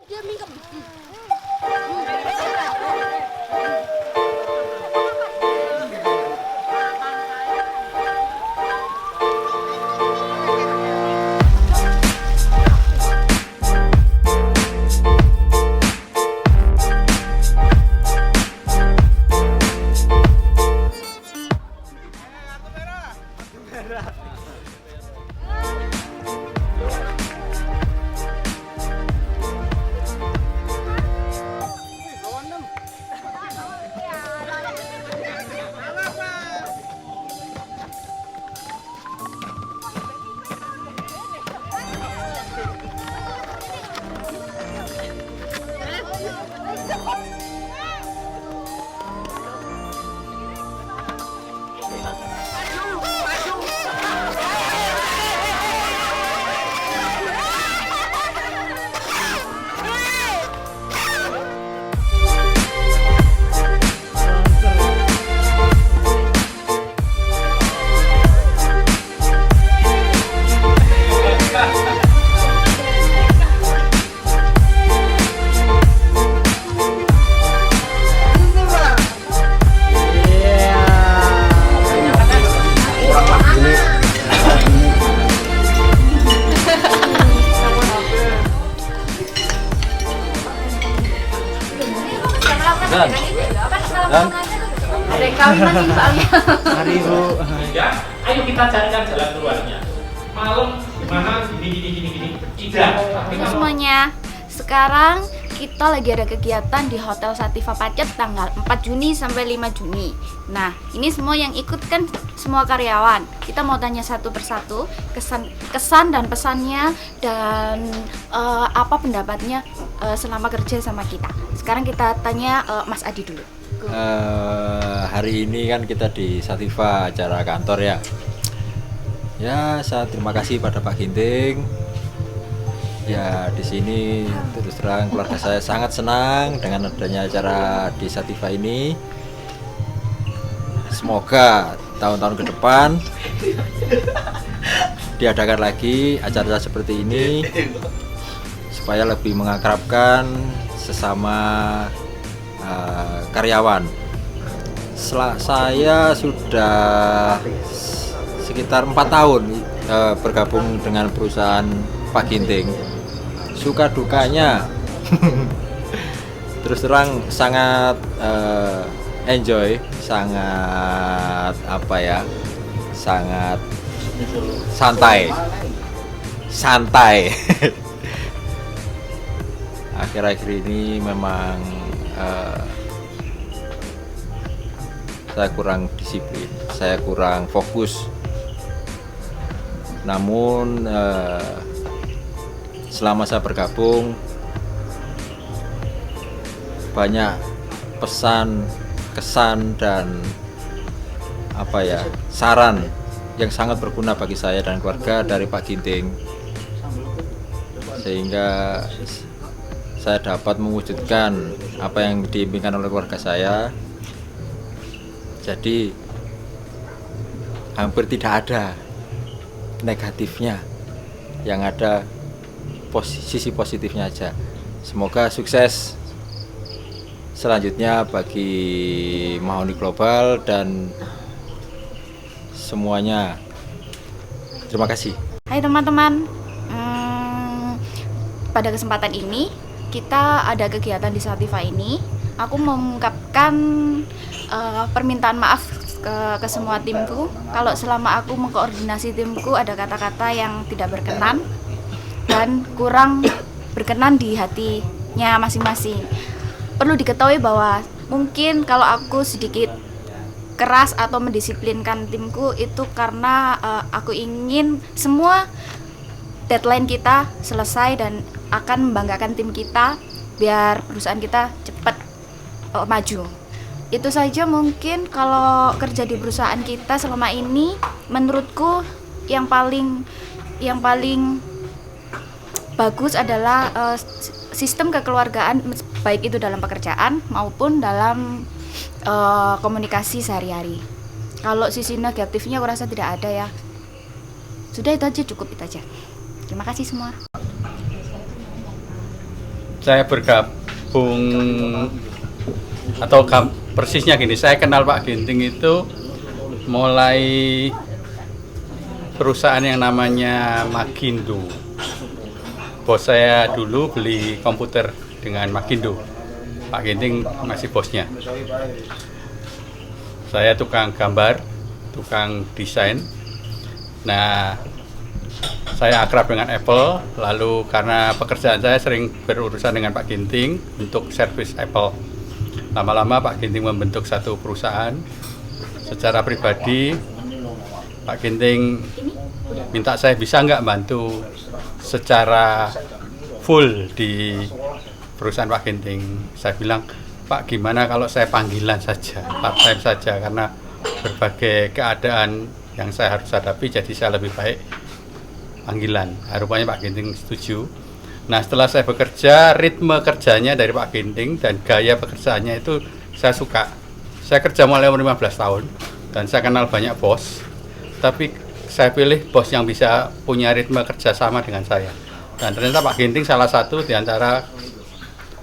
Dia mingkem. Dan Ada yang kawinan nih soalnya. hari Bu. Ya, ayo kita carikan jalan keluarnya. Malam gimana gini. Tidak. Halo semuanya, sekarang kita lagi ada kegiatan di Hotel Sativa Pacet tanggal 4 Juni sampai 5 Juni. Nah, ini semua yang ikut kan semua karyawan. Kita mau tanya satu persatu kesan dan pesannya dan apa pendapatnya selama kerja sama kita. Sekarang kita tanya Mas Adi dulu. Hari ini kan kita di Sativa acara kantor ya. Ya, saya terima kasih pada Pak Ginting. Ya, di sini terus terang keluarga saya sangat senang dengan adanya acara di Sativa ini. Semoga tahun-tahun ke depan diadakan lagi acara seperti ini supaya lebih mengakrabkan sesama karyawan. Saya sudah sekitar 4 tahun bergabung dengan perusahaan Pak Ginting. Suka dukanya terus terang sangat enjoy, sangat sangat santai. Akhir-akhir ini memang saya kurang disiplin, saya kurang fokus. Namun selama saya bergabung banyak pesan, kesan dan saran yang sangat berguna bagi saya dan keluarga dari Pak Ginting, sehingga saya dapat mewujudkan apa yang diinginkan oleh keluarga saya. Jadi hampir tidak ada negatifnya, yang ada sisi positifnya aja. Semoga sukses selanjutnya bagi Mahoni Global dan semuanya. Terima kasih. Hai teman-teman, pada kesempatan ini kita ada kegiatan di Sativa ini. Aku mengungkapkan permintaan maaf ke semua timku kalau selama aku mengkoordinasi timku ada kata-kata yang tidak berkenan dan kurang berkenan di hatinya masing-masing. Perlu diketahui bahwa mungkin kalau aku sedikit keras atau mendisiplinkan timku itu karena aku ingin semua deadline kita selesai dan akan membanggakan tim kita biar perusahaan kita cepat maju. Itu saja mungkin kalau kerja di perusahaan kita selama ini. Menurutku yang paling bagus adalah sistem kekeluargaan, baik itu dalam pekerjaan maupun dalam komunikasi sehari-hari. Kalau sisi negatifnya aku rasa tidak ada ya. Sudah itu aja, cukup itu aja. Terima kasih semua. saya bergabung atau persisnya gini, saya kenal Pak Ginting itu mulai perusahaan yang namanya Magindo. Bos saya dulu beli komputer dengan Magindo. Pak Ginting masih bosnya. Saya tukang gambar, tukang desain. Nah, saya akrab dengan Apple, lalu karena pekerjaan saya sering berurusan dengan Pak Ginting untuk servis Apple. Lama-lama Pak Ginting membentuk satu perusahaan. Secara pribadi, Pak Ginting minta saya bisa nggak bantu secara full di perusahaan Pak Ginting. Saya bilang, Pak, gimana kalau saya panggilan saja, part time saja, karena berbagai keadaan yang saya harus hadapi, jadi saya lebih baik panggilan. Rupanya Pak Ginting setuju. Nah, setelah saya bekerja, ritme kerjanya dari Pak Ginting dan gaya pekerjaannya itu saya suka. Saya kerja mulai umur 15 tahun dan saya kenal banyak bos, tapi saya pilih bos yang bisa punya ritme kerja sama dengan saya. Dan ternyata Pak Ginting salah satu di antara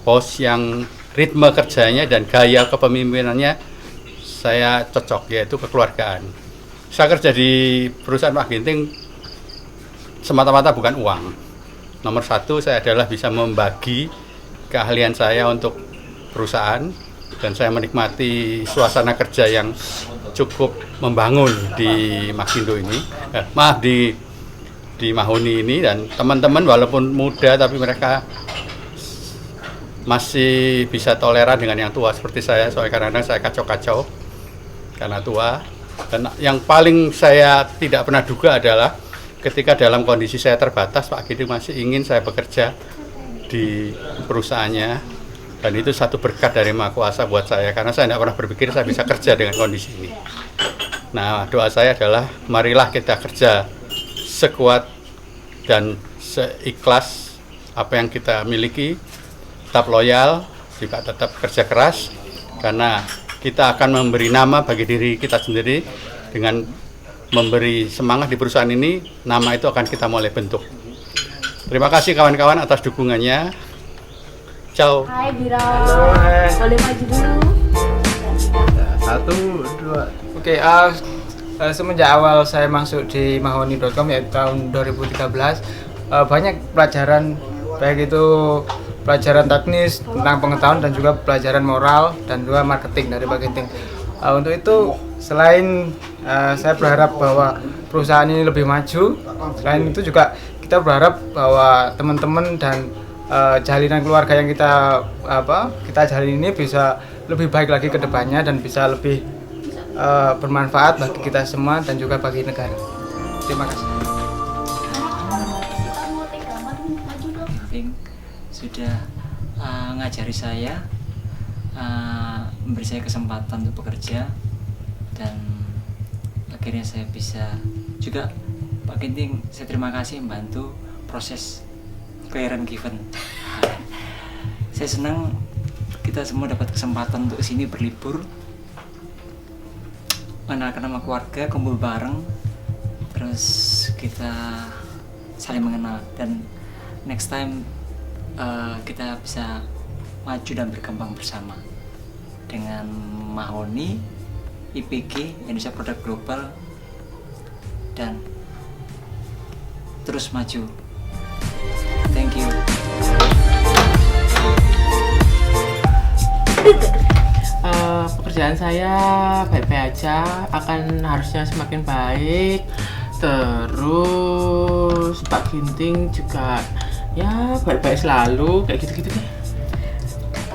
bos yang ritme kerjanya dan gaya kepemimpinannya saya cocok, yaitu kekeluargaan. Saya kerja di perusahaan Pak Ginting semata-mata bukan uang. Nomor satu, saya adalah bisa membagi keahlian saya untuk perusahaan, dan saya menikmati suasana kerja yang cukup membangun di Magindo ini, di Mahoni ini. Dan teman-teman walaupun muda tapi mereka masih bisa toleran dengan yang tua seperti saya, soalnya kadang-kadang saya kacau-kacau karena tua. Dan yang paling saya tidak pernah duga adalah ketika dalam kondisi saya terbatas, Pak Ginting masih ingin saya bekerja di perusahaannya, dan itu satu berkat dari Maha Kuasa buat saya, karena saya tidak pernah berpikir saya bisa kerja dengan kondisi ini. Nah, doa saya adalah marilah kita kerja sekuat dan seikhlas apa yang kita miliki, tetap loyal, juga tetap kerja keras, karena kita akan memberi nama bagi diri kita sendiri dengan memberi semangat di perusahaan ini. Nama itu akan kita mulai bentuk. Terima kasih kawan-kawan atas dukungannya. Ciao. Hai Bira. Boleh maju dulu. 1, 2. Oke, semenjak awal saya masuk di mahoni.com yaitu tahun 2013, banyak pelajaran, baik itu pelajaran teknis tentang pengetahuan dan juga pelajaran moral dan juga marketing dari Pak Ginting. Untuk itu, selain saya berharap bahwa perusahaan ini lebih maju, selain itu juga kita berharap bahwa teman-teman dan jalinan keluarga yang kita jalin ini bisa lebih baik lagi ke depannya dan bisa lebih bermanfaat bagi kita semua dan juga bagi negara. Terima kasih. Sudah ngajari saya, memberi saya kesempatan untuk bekerja, dan akhirnya saya bisa juga Pak Ginting, saya terima kasih membantu proses clearance given. Saya senang kita semua dapat kesempatan untuk kesini berlibur, mengenalkan nama keluarga, kumpul bareng, terus kita saling mengenal, dan next time kita bisa maju dan berkembang bersama dengan Mahoni, IPG, Indonesia Produk Global, dan terus maju. Thank you. Pekerjaan saya baik-baik aja, akan harusnya semakin baik. Terus Pak Ginting juga ya baik-baik selalu, kayak gitu-gitu deh.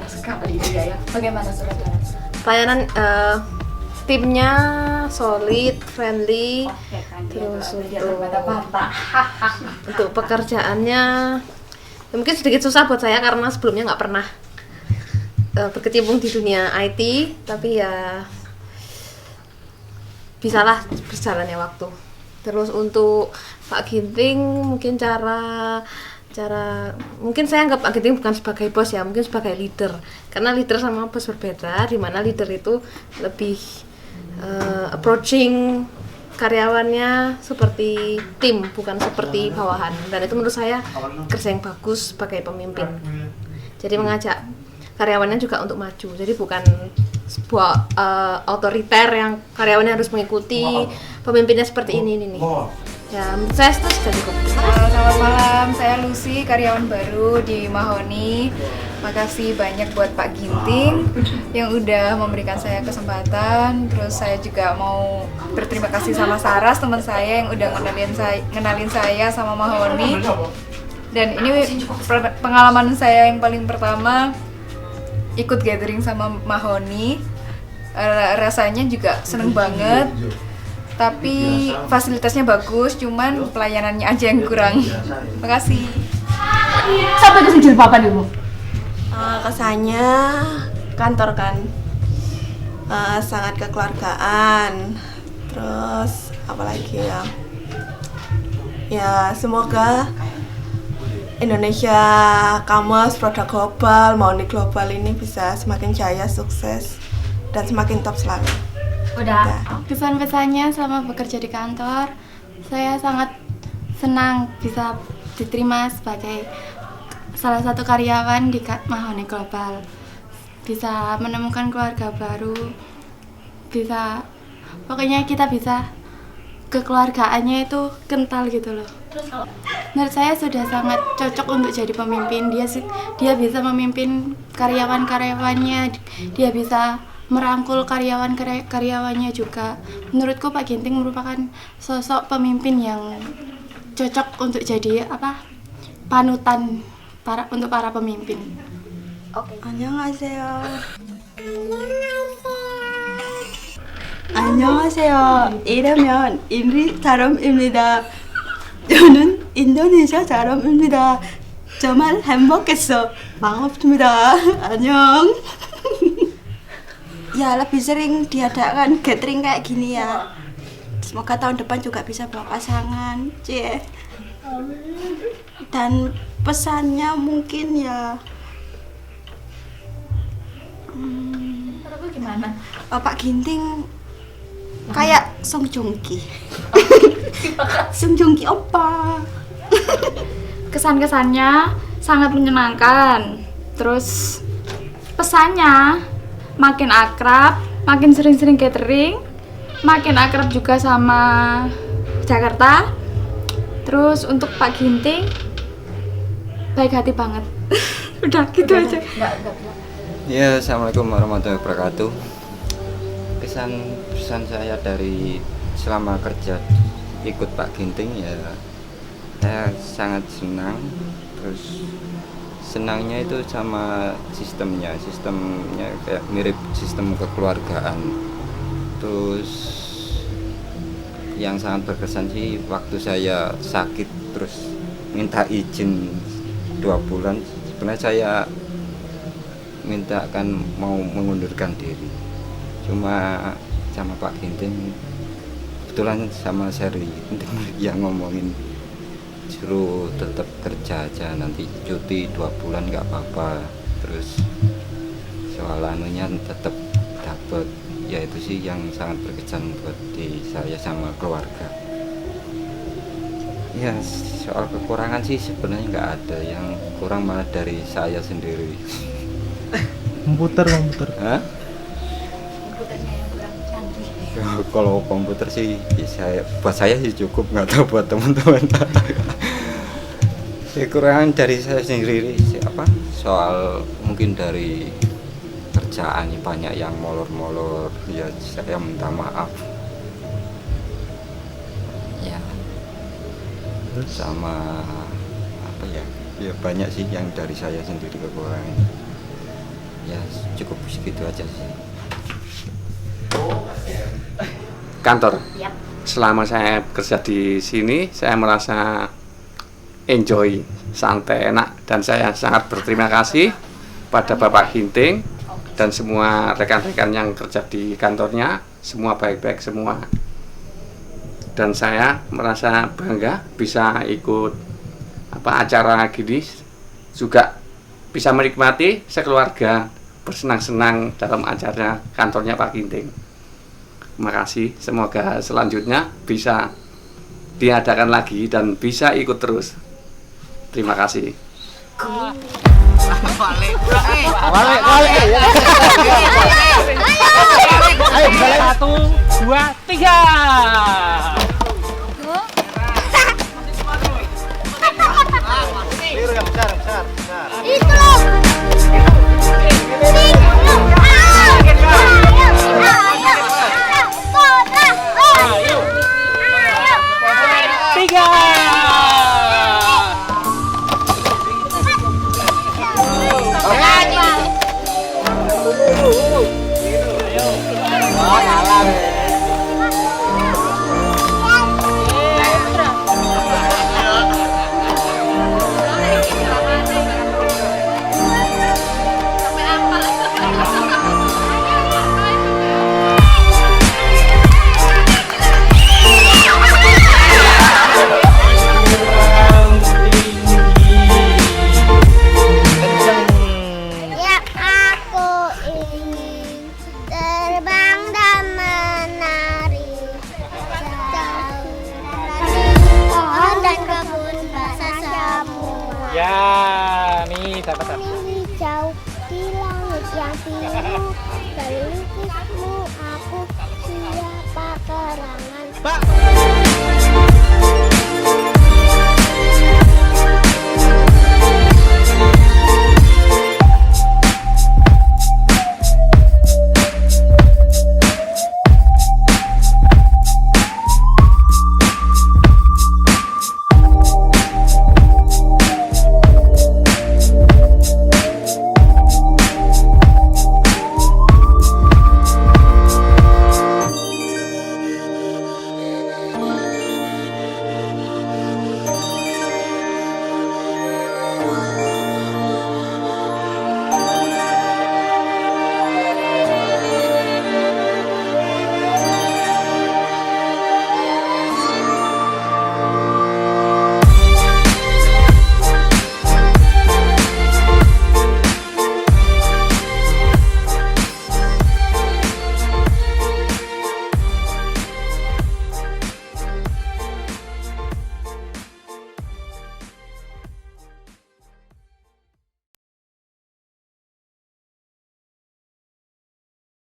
Sekali dia ya. Bagaimana saudara? Pelayanan timnya solid, friendly, terus untuk pekerjaannya ya mungkin sedikit susah buat saya karena sebelumnya nggak pernah berkecimpung di dunia IT, tapi ya bisalah berjalannya waktu. Terus untuk Pak Ginting mungkin mungkin saya anggap Pak Ginting bukan sebagai bos ya, mungkin sebagai leader, karena leader sama bos berbeda, di mana leader itu lebih approaching karyawannya seperti tim, bukan seperti bawahan, dan itu menurut saya kerja yang bagus sebagai pemimpin. Jadi mengajak karyawannya juga untuk maju. Jadi bukan sebuah otoriter yang karyawannya harus mengikuti pemimpinnya seperti ini nih. Ya, menurut saya itu sudah cukup. Selamat malam, saya Lucy, karyawan baru di Mahoni. Makasih banyak buat Pak Ginting yang udah memberikan saya kesempatan. Terus saya juga mau berterima kasih sama Saras, teman saya yang udah ngenalin saya sama Mahoni. Dan ini pengalaman saya yang paling pertama ikut gathering sama Mahoni. Rasanya juga seneng banget. Tapi fasilitasnya bagus, cuman pelayanannya aja yang kurang. Makasih. Sampai ke sini papan dulu. Kesannya kantor kan sangat kekeluargaan. Terus apalagi ya semoga Indonesia Commerce produk global, Mahoni Global ini bisa semakin jaya, sukses dan semakin top selalu. Udah. Kesan-pesannya selama bekerja di kantor, saya sangat senang bisa diterima sebagai salah satu karyawan di Mahoni Global. Bisa menemukan keluarga baru, pokoknya kita bisa kekeluargaannya itu kental gitu loh. Menurut saya sudah sangat cocok untuk jadi pemimpin. Dia bisa memimpin karyawan-karyawannya, dia bisa merangkul karyawannya juga. Menurutku Pak Ginting merupakan sosok pemimpin yang cocok untuk jadi panutan untuk para pemimpin. 안녕하세요. 안녕하세요. 이름은 인리 사람입니다. 저는 인도네시아 사람입니다. 정말 행복했어. 반갑습니다. 안녕. Ya lebih sering diadakan gathering kayak gini ya. Semoga tahun depan juga bisa bawa pasangan, cie. Dan pesannya mungkin ya. Gimana? Pak Ginting kayak Song Joong Ki. Song Joong Ki opa. Kesan-kesannya sangat menyenangkan. Terus pesannya makin akrab, makin sering-sering gathering, makin akrab juga sama Jakarta. Terus untuk Pak Ginting baik hati banget. Udah gitu aja. Ya, assalamualaikum warahmatullahi wabarakatuh. Pesan saya dari selama kerja ikut Pak Ginting ya, saya sangat senang. Terus senangnya itu sama sistemnya kayak mirip sistem kekeluargaan. Terus yang sangat berkesan sih waktu saya sakit terus minta izin 2 bulan, sebenarnya saya minta kan mau mengundurkan diri, cuma sama Pak Ginting kebetulan sama Seri yang ngomongin suruh tetap kerja aja, nanti cuti 2 bulan nggak apa-apa. Terus soal anunya tetap dapat, ya itu sih yang sangat berkesan buat di saya sama keluarga. Ya soal kekurangan sih sebenarnya nggak ada, yang kurang malah dari saya sendiri. komputer Hah? Kalau komputer sih buat saya sih cukup, nggak tahu buat teman-teman. Kekurangan dari saya sendiri soal mungkin dari kerjaan banyak yang molor-molor, ya saya minta maaf ya. Sama ya banyak sih yang dari saya sendiri kekurangan. Ya cukup segitu aja sih. Kantor. Yap. Selama saya bekerja di sini, saya merasa enjoy, santai, enak, dan saya sangat berterima kasih pada Bapak Ginting dan semua rekan-rekan yang kerja di kantornya, semua baik-baik semua. Dan saya merasa bangga bisa ikut acara gini, juga bisa menikmati sekeluarga bersenang-senang dalam acara kantornya Pak Ginting. Terima kasih, semoga selanjutnya bisa diadakan lagi dan bisa ikut terus. Terima kasih. Balik. Ayo, 1, 2, 3. Biru yang besar. Itu loh. Ya, nih dapat. Hijau di langit yang biru, pelukismu aku siapa kerangan.